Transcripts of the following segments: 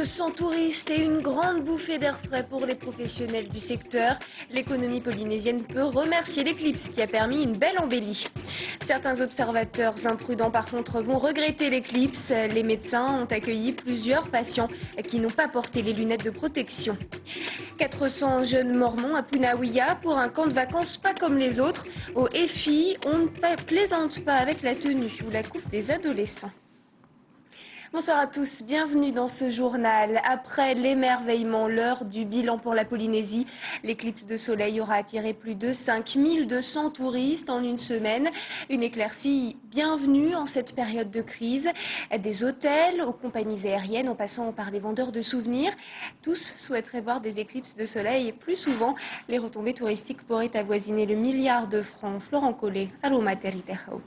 1200 touristes et une grande bouffée d'air frais pour les professionnels du secteur. L'économie polynésienne peut remercier l'éclipse qui a permis une belle embellie. Certains observateurs imprudents par contre vont regretter l'éclipse. Les médecins ont accueilli plusieurs patients qui n'ont pas porté les lunettes de protection. 400 jeunes mormons à Punawiya pour un camp de vacances pas comme les autres. Au EFI, on ne plaisante pas avec la tenue ou la coupe des adolescents. Bonsoir à tous, bienvenue dans ce journal. Après l'émerveillement, l'heure du bilan pour la Polynésie. L'éclipse de soleil aura attiré plus de 5200 touristes en une semaine. Une éclaircie bienvenue en cette période de crise. Des hôtels aux compagnies aériennes en passant par les vendeurs de souvenirs. Tous souhaiteraient voir des éclipses de soleil plus souvent. Les retombées touristiques pourraient avoisiner le milliard de francs. Florent Collet, allô Materiteo.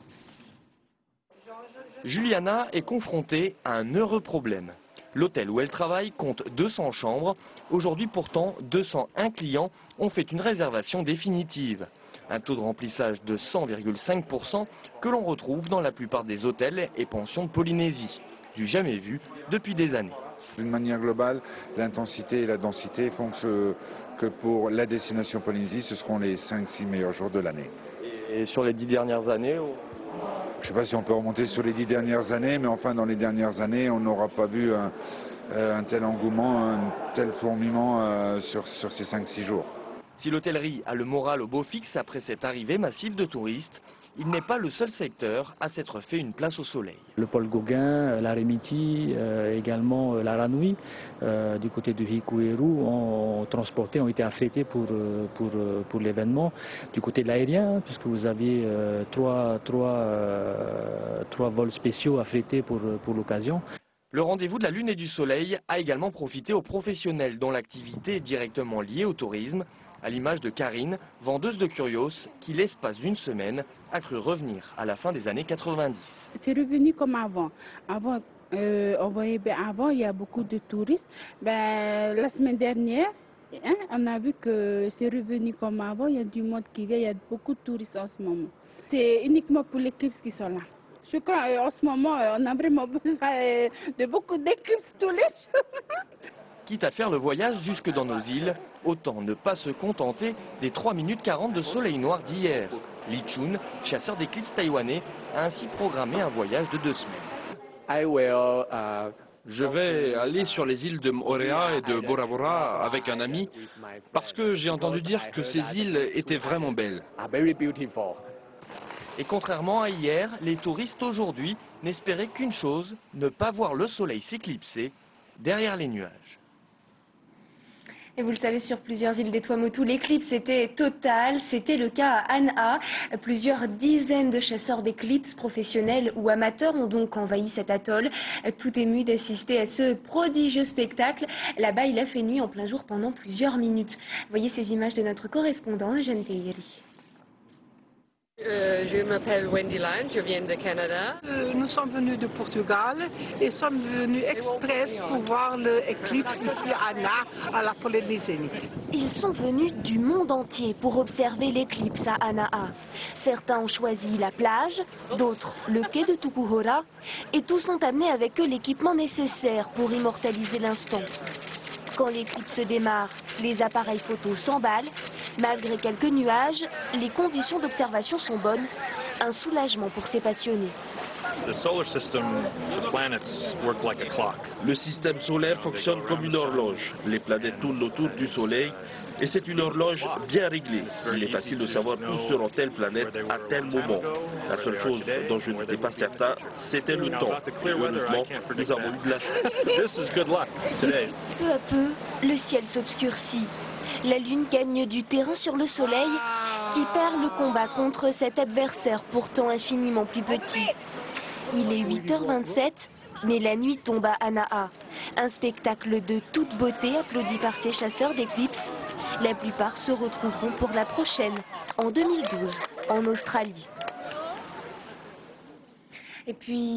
Juliana est confrontée à un heureux problème. L'hôtel où elle travaille compte 200 chambres. Aujourd'hui pourtant, 201 clients ont fait une réservation définitive. Un taux de remplissage de 100,5% que l'on retrouve dans la plupart des hôtels et pensions de Polynésie. Du jamais vu depuis des années. D'une manière globale, l'intensité et la densité font que pour la destination Polynésie, ce seront les 5-6 meilleurs jours de l'année. Et sur les 10 dernières années Je ne sais pas si on peut remonter sur les 10 dernières années, mais enfin dans les dernières années, on n'aura pas vu un tel engouement, un tel fourmillement sur ces 5-6 jours. Si l'hôtellerie a le moral au beau fixe après cette arrivée massive de touristes, il n'est pas le seul secteur à s'être fait une place au soleil. Le Paul Gauguin, la Remiti, également la Ranui, du côté de Hikueru, ont été affrétés pour l'événement. Du côté de l'aérien, puisque vous aviez trois vols spéciaux affrétés pour l'occasion. Le rendez-vous de la Lune et du Soleil a également profité aux professionnels dont l'activité est directement liée au tourisme, à l'image de Karine, vendeuse de curios, qui l'espace d'une semaine a cru revenir à la fin des années 90. C'est revenu comme avant. Avant, il y a beaucoup de touristes. La semaine dernière, on a vu que c'est revenu comme avant. Il y a du monde qui vient, il y a beaucoup de touristes en ce moment. C'est uniquement pour l'éclipse qui sont là. Je crois qu'en ce moment, on a vraiment besoin de beaucoup d'éclipses tous les jours. Quitte à faire le voyage jusque dans nos îles, autant ne pas se contenter des 3 minutes 40 de soleil noir d'hier. Li Chun, chasseur d'éclipses taïwanais, a ainsi programmé un voyage de 2 semaines. Je vais aller sur les îles de Moorea et de Bora Bora avec un ami parce que j'ai entendu dire que ces îles étaient vraiment belles. Et contrairement à hier, les touristes aujourd'hui n'espéraient qu'une chose, ne pas voir le soleil s'éclipser derrière les nuages. Et vous le savez, sur plusieurs îles des Tuamotu, l'éclipse était totale. C'était le cas à An'a. Plusieurs dizaines de chasseurs d'éclipses professionnels ou amateurs ont donc envahi cet atoll. Tout ému d'assister à ce prodigieux spectacle. Là-bas, il a fait nuit en plein jour pendant plusieurs minutes. Voyez ces images de notre correspondant, Eugène Théieri. Je m'appelle Wendy Land, je viens de Canada. Nous sommes venus de Portugal et sommes venus express pour voir l'éclipse ici à An'a, à la Polynésie. Ils sont venus du monde entier pour observer l'éclipse à An'a. Certains ont choisi la plage, d'autres le quai de Tukuhora, et tous ont amené avec eux l'équipement nécessaire pour immortaliser l'instant. Quand l'éclipse démarre, les appareils photos s'emballent. Malgré quelques nuages, les conditions d'observation sont bonnes. Un soulagement pour ces passionnés. Le système solaire fonctionne comme une horloge. Les planètes tournent autour du Soleil et c'est une horloge bien réglée. Il est facile de savoir où sera telle planète à tel moment. La seule chose dont je n'étais pas certain, c'était le temps. Heureusement, nous avons eu de la chance. Peu à peu, le ciel s'obscurcit. La Lune gagne du terrain sur le Soleil qui perd le combat contre cet adversaire pourtant infiniment plus petit. Il est 8h27, mais la nuit tombe à An'a. Un spectacle de toute beauté applaudi par ces chasseurs d'éclipses. La plupart se retrouveront pour la prochaine, en 2012, en Australie. Et puis...